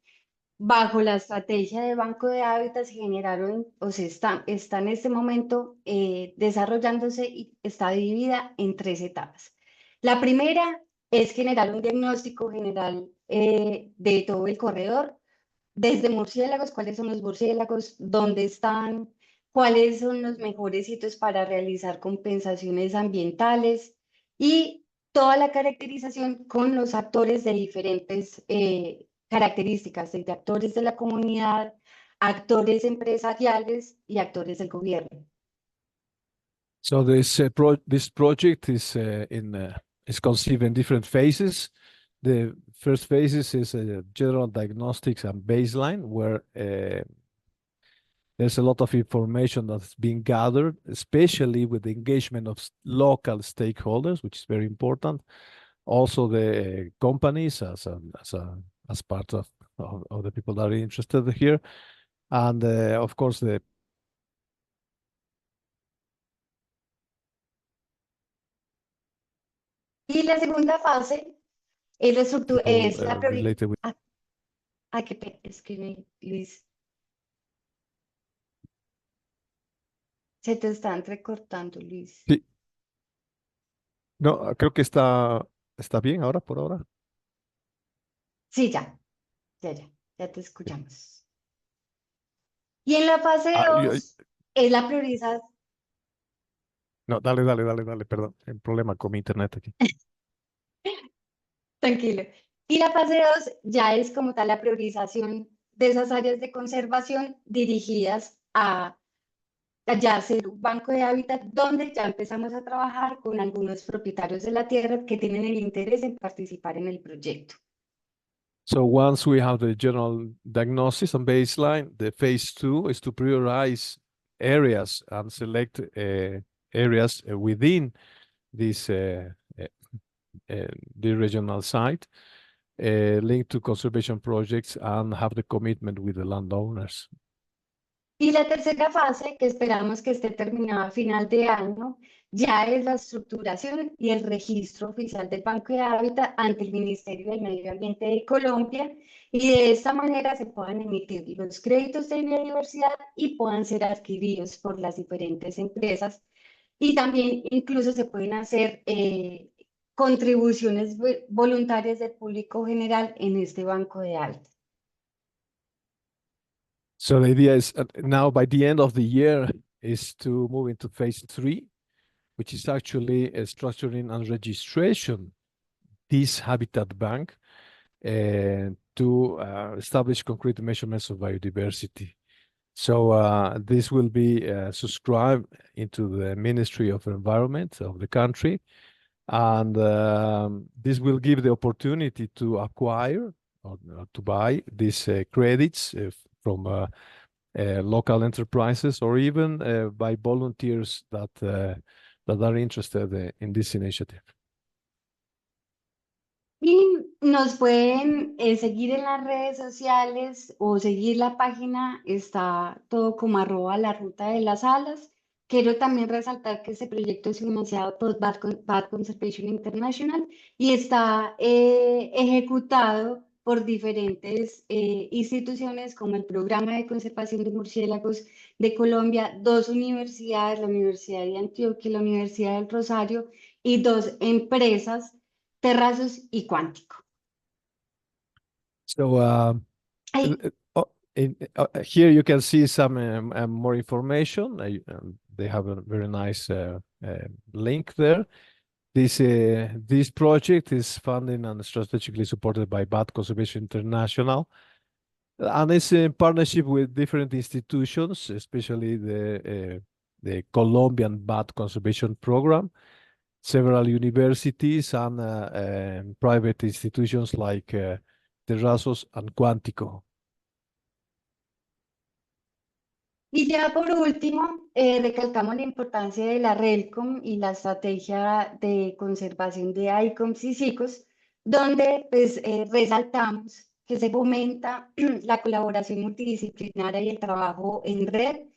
[SPEAKER 4] bajo la estrategia de Banco de Hábitat se generaron, o se está en este momento desarrollándose y está dividida en 3 etapas. La primera es generar un diagnóstico general de todo el corredor, desde murciélagos, cuáles son los murciélagos, dónde están, cuáles son los mejores sitios para realizar compensaciones ambientales y toda la caracterización con los actores de diferentes características, desde actores de la comunidad, actores empresariales y actores del gobierno.
[SPEAKER 2] So this project is conceived in different phases. The first phases is general diagnostics and baseline, where there's a lot of information that's being gathered, especially with the engagement of local stakeholders, which is very important. Also, the companies as part of the people that are interested here, and of course the.
[SPEAKER 4] Y la segunda fase es la estructura, es la
[SPEAKER 2] related with.
[SPEAKER 4] Es que Luis, se te está entrecortando, Luis.
[SPEAKER 2] Sí. No, creo que está bien ahora, por ahora.
[SPEAKER 4] Sí, ya te escuchamos. Y en la fase
[SPEAKER 2] Ah,
[SPEAKER 4] 2 es la priorización.
[SPEAKER 2] No, dale, perdón. Hay un problema con mi internet aquí.
[SPEAKER 4] Tranquilo. Y la fase 2 ya es como tal la priorización de esas áreas de conservación dirigidas a ya ser un banco de hábitat donde ya empezamos a trabajar con algunos propietarios de la tierra que tienen el interés en participar en el proyecto.
[SPEAKER 2] So once we have the general diagnosis and baseline, the phase 2 is to prioritize areas and select areas within this the regional site linked to conservation projects and have the commitment with the landowners.
[SPEAKER 4] Y la tercera fase, que esperamos que esté terminada a final de año, ya es la estructuración y el registro oficial del Banco de Hábitat ante el Ministerio del Medio Ambiente de Colombia, y de esta manera se puedan emitir los créditos de biodiversidad y puedan ser adquiridos por las diferentes empresas. Y también incluso se pueden hacer contribuciones voluntarias del público general en este Banco de Hábitat.
[SPEAKER 2] So the idea is now by the end of the year is to move into phase 3, which is actually structuring and registration this habitat bank to establish concrete measurements of biodiversity. So this will be subscribed into the Ministry of Environment of the country, and this will give the opportunity to acquire or to buy these credits from local enterprises or even by volunteers that are interested in this initiative.
[SPEAKER 4] Y nos pueden seguir en las redes sociales o seguir la página, está todo como @la ruta de las alas. Quiero también resaltar que este proyecto es financiado por Bat Conservation International y está ejecutado por diferentes instituciones como el Programa de Conservación de Murciélagos de Colombia, 2 universidades, la Universidad de Antioquia y la Universidad del Rosario, y 2 empresas, Terrazos y Cuántico.
[SPEAKER 2] So here you can see some more information. They have a very nice link there. This project is funded and strategically supported by Bat Conservation International, and it's in partnership with different institutions, especially the Colombian Bat Conservation Program, several universities, and private institutions like Terrazos and Cuántico.
[SPEAKER 4] Y ya por último, recalcamos la importancia de la RELCOM y la estrategia de conservación de ICOMs y SICOs, donde pues resaltamos que se fomenta la colaboración multidisciplinaria y el trabajo en red.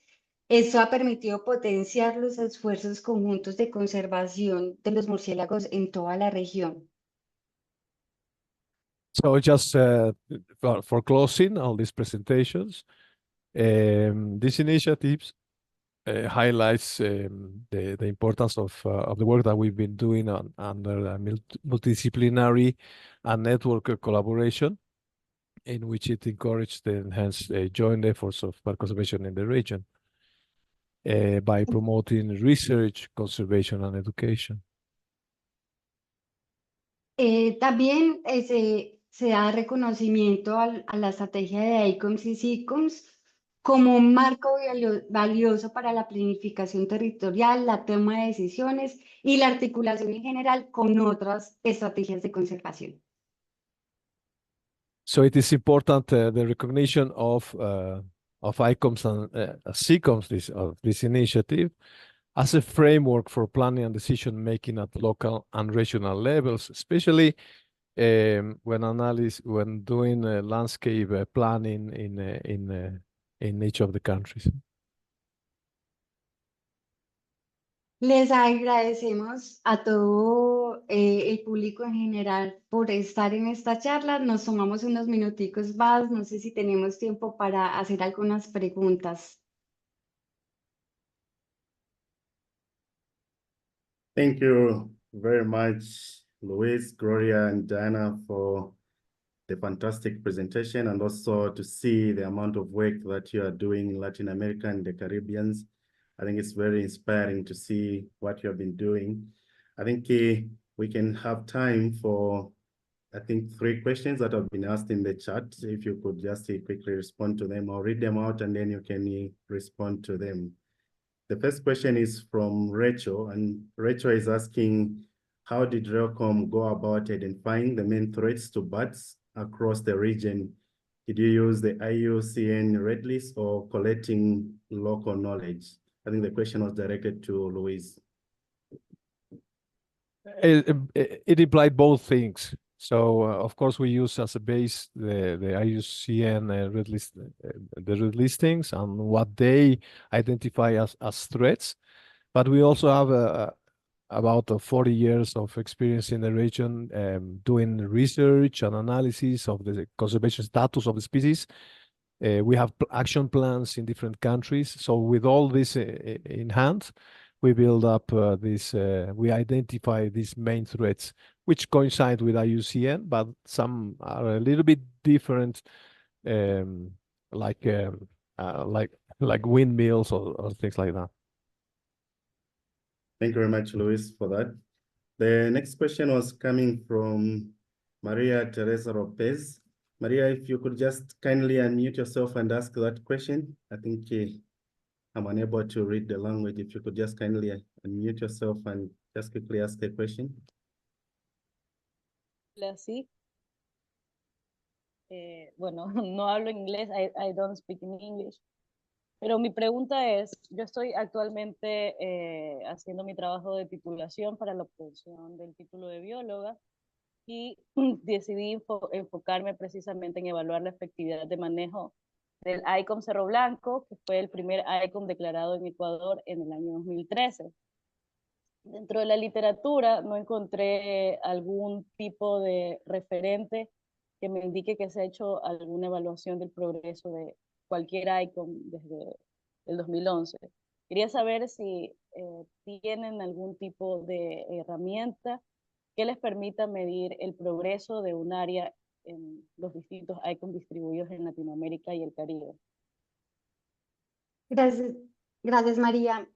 [SPEAKER 4] Esto ha permitido potenciar los esfuerzos conjuntos de conservación de los murciélagos en toda la región.
[SPEAKER 2] So just for closing all these presentations, these initiatives highlights the importance of the work that we've been doing under multidisciplinary and network collaboration, in which it encouraged the enhanced joint efforts of bird conservation in the region by promoting research, conservation, and education.
[SPEAKER 4] También se da reconocimiento a la estrategia de ICOMs y SICOMs como un marco valioso para la planificación territorial, la toma de decisiones y la articulación en general con otras estrategias de conservación.
[SPEAKER 2] So it is important the recognition of ICOMs and SICOMs, this initiative, as a framework for planning and decision making at local and regional levels, especially when doing landscape planning in each of the countries.
[SPEAKER 4] Les agradecemos a todo el público en general por estar en esta charla. Nos tomamos unos minuticos más. No sé si tenemos tiempo para hacer algunas preguntas.
[SPEAKER 1] Thank you very much, Luis, Gloria, and Diana, for the fantastic presentation and also to see the amount of work that you are doing in Latin America and the Caribbean. I think it's very inspiring to see what you have been doing. I think we can have time for, I think, 3 questions that have been asked in the chat. If you could just quickly respond to them, or read them out and then you can respond to them. The first question is from Rachel, and Rachel is asking, how did RELCOM go about identifying the main threats to bats across the region? Did you use the IUCN Red List or collecting local knowledge? I think the question was directed to Luis.
[SPEAKER 2] It implied both things. So of course we use as a base the IUCN red list, the red listings and what they identify as threats, but we also have about 40 years of experience in the region doing research and analysis of the conservation status of the species. We have action plans in different countries. So with all this in hand, we build up we identify these main threats, which coincide with IUCN, but some are a little bit different, like windmills or things like that.
[SPEAKER 1] Thank you very much, Luis, for that. The next question was coming from Maria Teresa Lopez. Maria, if you could just kindly unmute yourself and ask that question. I think I'm unable to read the language. If you could just kindly unmute yourself and just quickly ask the question.
[SPEAKER 5] Sí. Bueno, no hablo inglés, I don't speak in English. Pero mi pregunta es, yo estoy actualmente haciendo mi trabajo de titulación para la obtención del título de bióloga y decidí enfocarme precisamente en evaluar la efectividad de manejo del ICOM Cerro Blanco, que fue el primer ICOM declarado en Ecuador en el año 2013. Dentro de la literatura no encontré algún tipo de referente que me indique que se ha hecho alguna evaluación del progreso de cualquier ICOM desde el 2011. Quería saber si tienen algún tipo de herramienta que les permita medir el progreso de un área en los distintos ICOM distribuidos en Latinoamérica y el Caribe.
[SPEAKER 4] Gracias María.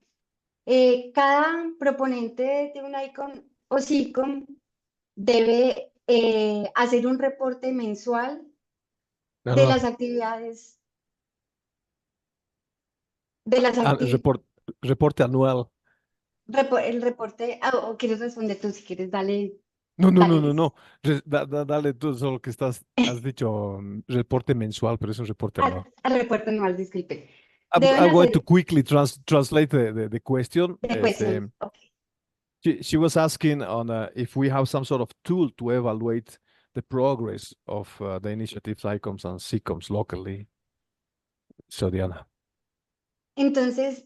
[SPEAKER 4] Cada proponente de un ICOM o SICOM debe hacer un reporte mensual de las actividades.
[SPEAKER 2] Reporte anual.
[SPEAKER 4] El reporte, o quieres responder tú, si quieres, dale.
[SPEAKER 2] No. Dale tú, solo que has dicho reporte mensual, pero es un reporte anual.
[SPEAKER 4] Al reporte anual, disculpe.
[SPEAKER 2] I'm going to quickly translate the question.
[SPEAKER 4] The question, okay.
[SPEAKER 2] She was asking on if we have some sort of tool to evaluate the progress of the initiatives, ICOMs and SICOMs locally. So, Diana.
[SPEAKER 4] Entonces,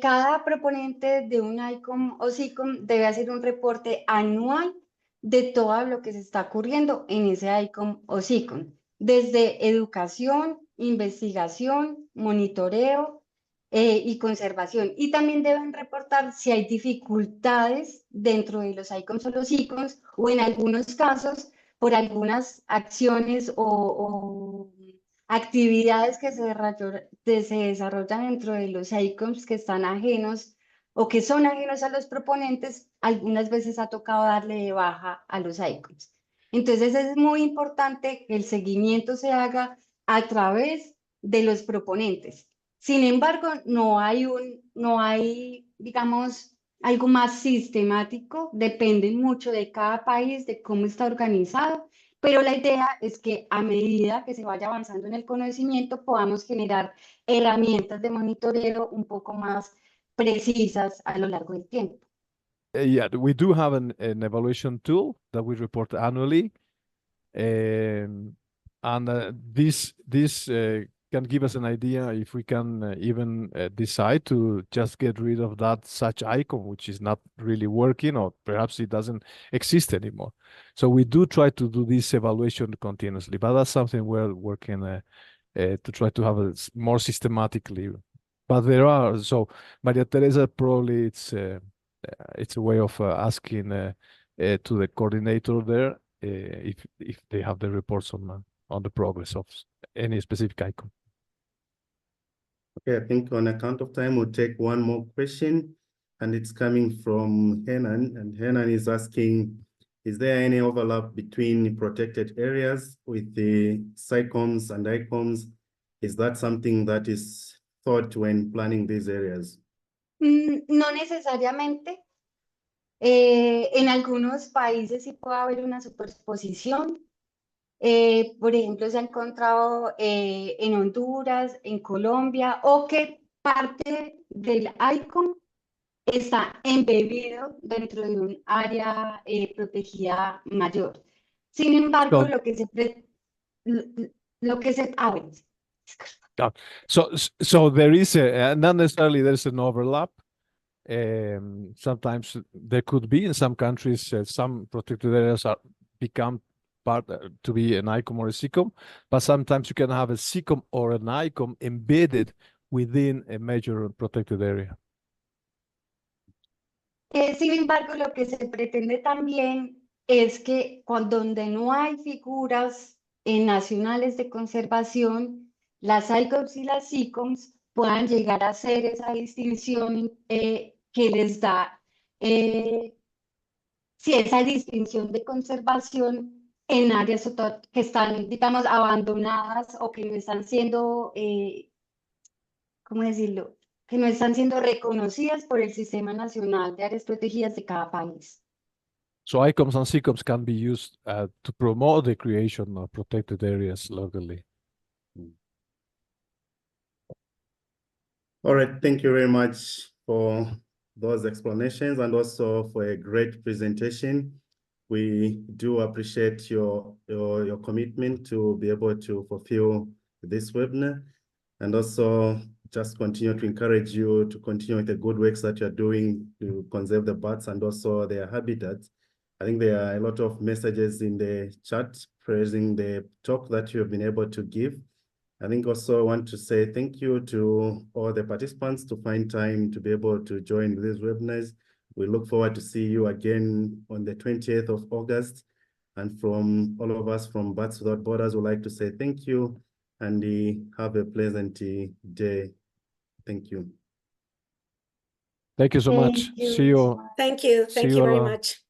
[SPEAKER 4] cada proponente de un ICOM o SICOM debe hacer un reporte anual de todo lo que se está ocurriendo en ese ICOM o SICOM, desde educación, investigación, monitoreo y conservación. Y también deben reportar si hay dificultades dentro de los ICOMs o los SICOMs, o en algunos casos por algunas acciones o actividades que se desarrollan dentro de los ICOMs que están ajenos o que son ajenos a los proponentes. Algunas veces ha tocado darle de baja a los ICOMs. Entonces es muy importante que el seguimiento se haga a través de los proponentes. Sin embargo, no hay, digamos, algo más sistemático, depende mucho de cada país, de cómo está organizado, pero la idea es que a medida que se vaya avanzando en el conocimiento podamos generar herramientas de monitoreo un poco más precisas a lo largo del tiempo.
[SPEAKER 2] Yeah, we do have an evaluation tool that we report annually, and this can give us an idea if we can even decide to just get rid of such icon which is not really working, or perhaps it doesn't exist anymore. So we do try to do this evaluation continuously, but that's something we're working to try to have it more systematically. But there are, so Maria Teresa, probably it's a way of asking to the coordinator there if they have the reports on the progress of any specific icon.
[SPEAKER 1] Okay, I think on account of time, we'll take one more question, and it's coming from Henan, and Henan is asking, is there any overlap between protected areas with the SICOMs and ICOMs? Is that something that is thought when planning these areas?
[SPEAKER 4] No necesariamente. En algunos países sí puede haber una superposición. Por ejemplo, se ha encontrado en Honduras, en Colombia, o que parte del ICOM está embebido dentro de un área protegida mayor. Sin embargo,
[SPEAKER 2] So there is not necessarily there's an overlap. Sometimes there could be in some countries some protected areas become part to be an ICOM or a SICOM, but sometimes you can have a SICOM or an ICOM embedded within a major protected area.
[SPEAKER 4] Sin embargo, lo que se pretende también es que donde no hay figuras nacionales de conservación, las ICOMs y las SICOMs puedan llegar a hacer esa distinción que les da esa distinción de conservación en áreas que están, digamos, abandonadas o que no están siendo, ¿cómo decirlo?, que no están siendo reconocidas por el Sistema Nacional de Áreas Protegidas de cada país.
[SPEAKER 2] So ICOMs and SICOMs can be used to promote the creation of protected areas locally.
[SPEAKER 1] All right, thank you very much for those explanations and also for a great presentation. We do appreciate your commitment to be able to fulfill this webinar, and also just continue to encourage you to continue with the good works that you're doing to conserve the bats and also their habitats. I think there are a lot of messages in the chat praising the talk that you have been able to give. I think also I want to say thank you to all the participants to find time to be able to join these webinars. We look forward to see you again on the 20th of August. And from all of us from Bats Without Borders, we'd like to say thank you and have a pleasant day. Thank you.
[SPEAKER 2] Thank you so much. See you.
[SPEAKER 3] Thank you. Thank you very much.